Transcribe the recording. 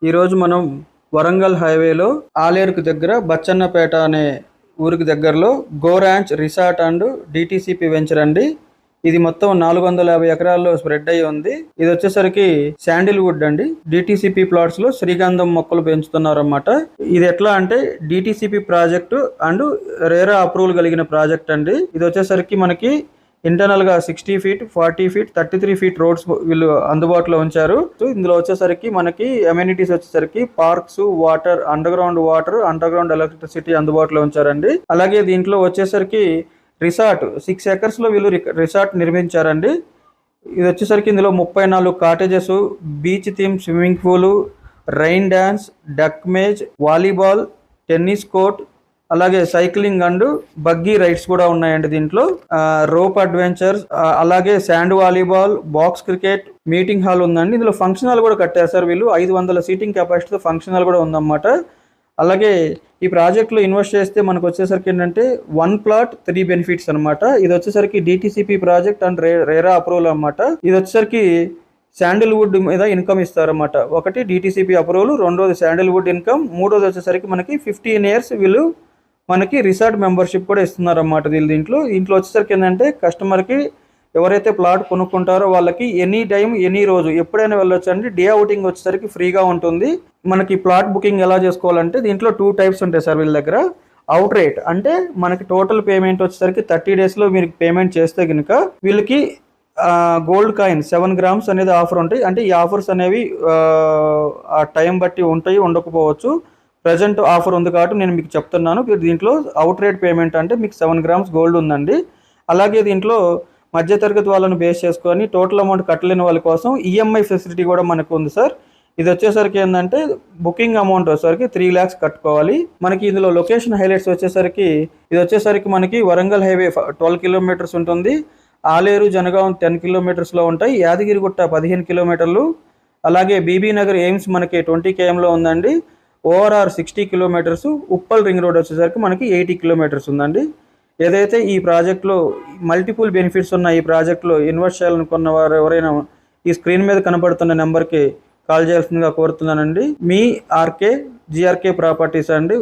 ఈరోజు మనం వరంగల్ హైవేలో ఆలేరుకు దగ్గర బచ్చన్నపేట అనే ఊరికి దగ్గరలో go ranch resort and DTCP venture అండి. ఇది మొత్తం 450 ఎకరాల్లో స్ప్రెడ్ అయ్యి ఉంది. ఇది వచ్చేసరికి శాండిల్వుడ్ అండి. డిటిసిపి ప్లాట్స్ లో శ్రీగంధం మొక్కలు పెంచుతున్నారన్నమాట. ఇది ఎట్లా అంటే DTCP project and RERA approval కలిగిన ప్రాజెక్ట్ అండి. ఇది వచ్చేసరికి మనకి ఇంటర్నల్ గా 60 ఫీట్ 40 ఫీట్ 33 ఫీట్ రోడ్స్ వీళ్ళు అందుబాటులో ఉంచారు. ఇందులో వచ్చేసరికి మనకి అమ్యూనిటీస్ వచ్చేసరికి parks, water, under ground electricity అందుబాటులో ఉంచారండి. అలాగే దీంట్లో వచ్చేసరికి రిసార్ట్ 6 ఎకర్స్ లో వీళ్ళు రిసార్ట్ నిర్మించారండి. ఇది వచ్చేసరికి ఇందులో 34 cottages, beach theme swimming pool, rain dance, duck maze, volleyball, tennis court, అలాగే సైక్లింగ్ అండ్ బగ్గీ రైడ్స్ కూడా ఉన్నాయండి. దీంట్లో రోప్ అడ్వెంచర్స్, అలాగే sand volleyball, box cricket, meeting hall ఉందండి. ఇందులో ఫంక్షన్ హాల్ కూడా కట్టారు సార్ వీళ్ళు. 500 సీటింగ్ కెపాసిటీతో ఫంక్షన్ హాల్ కూడా ఉందన్నమాట. అలాగే ఈ ప్రాజెక్ట్లో ఇన్వెస్ట్ చేస్తే మనకు వచ్చేసరికి ఏంటంటే 1 ప్లాట్ 3 బెనిఫిట్స్ అనమాట. ఇది వచ్చేసరికి DTCP project and RERA approval అనమాట. ఇది వచ్చేసరికి శాండిల్వుడ్ మీద ఇన్కమ్ ఇస్తారన్నమాట. ఒకటి డిటిసిపి అప్రూవల్, రెండోది శాండిల్వుడ్ ఇన్కమ్, మూడోది వచ్చేసరికి మనకి 15 ఇయర్స్ వీళ్ళు మనకి రిసార్ట్ మెంబర్షిప్ కూడా ఇస్తున్నారన్నమాట. దీంట్లో వచ్చేసరికి ఏంటంటే కస్టమర్కి ఎవరైతే ప్లాట్ కొనుక్కుంటారో వాళ్ళకి ఎనీ టైం ఎనీ రోజు ఎప్పుడైనా వెళ్ళొచ్చు అండి. డే అవుటింగ్ వచ్చేసరికి ఫ్రీగా ఉంటుంది. మనకి ప్లాట్ బుకింగ్ ఎలా చేసుకోవాలంటే దీంట్లో 2 టైప్స్ ఉంటాయి సార్ వీళ్ళ దగ్గర. అవుట్ రేట్ అంటే మనకి టోటల్ పేమెంట్ వచ్చేసరికి 30 డేస్లో మీరు పేమెంట్ చేస్తే కనుక వీళ్ళకి గోల్డ్ కాయిన్ 7 గ్రామ్స్ అనేది ఆఫర్ ఉంటాయి. అంటే ఈ ఆఫర్స్ అనేవి ఆ టైం బట్టి ఉంటాయి, ఉండకపోవచ్చు. ప్రజెంట్ ఆఫర్ ఉంది కాబట్టి నేను మీకు చెప్తున్నాను. దీంట్లో అవుట్ రేట్ పేమెంట్ అంటే మీకు 7 గ్రామ్స్ గోల్డ్ ఉందండి. అలాగే దీంట్లో మధ్యతరగతి వాళ్ళని బేస్ చేసుకొని టోటల్ అమౌంట్ కట్టలేని వాళ్ళ కోసం ఈఎంఐ ఫెసిలిటీ కూడా మనకు ఉంది సార్. ఇది వచ్చేసరికి ఏంటంటే బుకింగ్ అమౌంట్ వచ్చేసరికి 3 lakhs కట్టుకోవాలి. మనకి ఇందులో లొకేషన్ హైలైట్స్ వచ్చేసరికి ఇది వచ్చేసరికి మనకి వరంగల్ హైవే 12 కిలోమీటర్స్ ఉంటుంది. ఆలేరు జనగాం 10 కిలోమీటర్స్లో ఉంటాయి. యాదగిరిగుట్ట 15 కిలోమీటర్లు. అలాగే బీబీ నగర్ ఎయిమ్స్ మనకి 20 kmలో ఉందండి. ORR 60 kilometres. Uppal ring road వచ్చేసరికి మనకి 80 కిలోమీటర్స్ ఉందండి. ఏదైతే ఈ ప్రాజెక్ట్లో మల్టిపుల్ బెనిఫిట్స్ ఉన్న ఈ ప్రాజెక్ట్లో ఇన్వెస్ట్ చేయాలనుకున్న వారు ఎవరైనా ఈ స్క్రీన్ మీద కనబడుతున్న నెంబర్కి కాల్ చేయాల్సిందిగా కోరుతున్నానండి. మీ జిఆర్కే ప్రాపర్టీస్ అండి.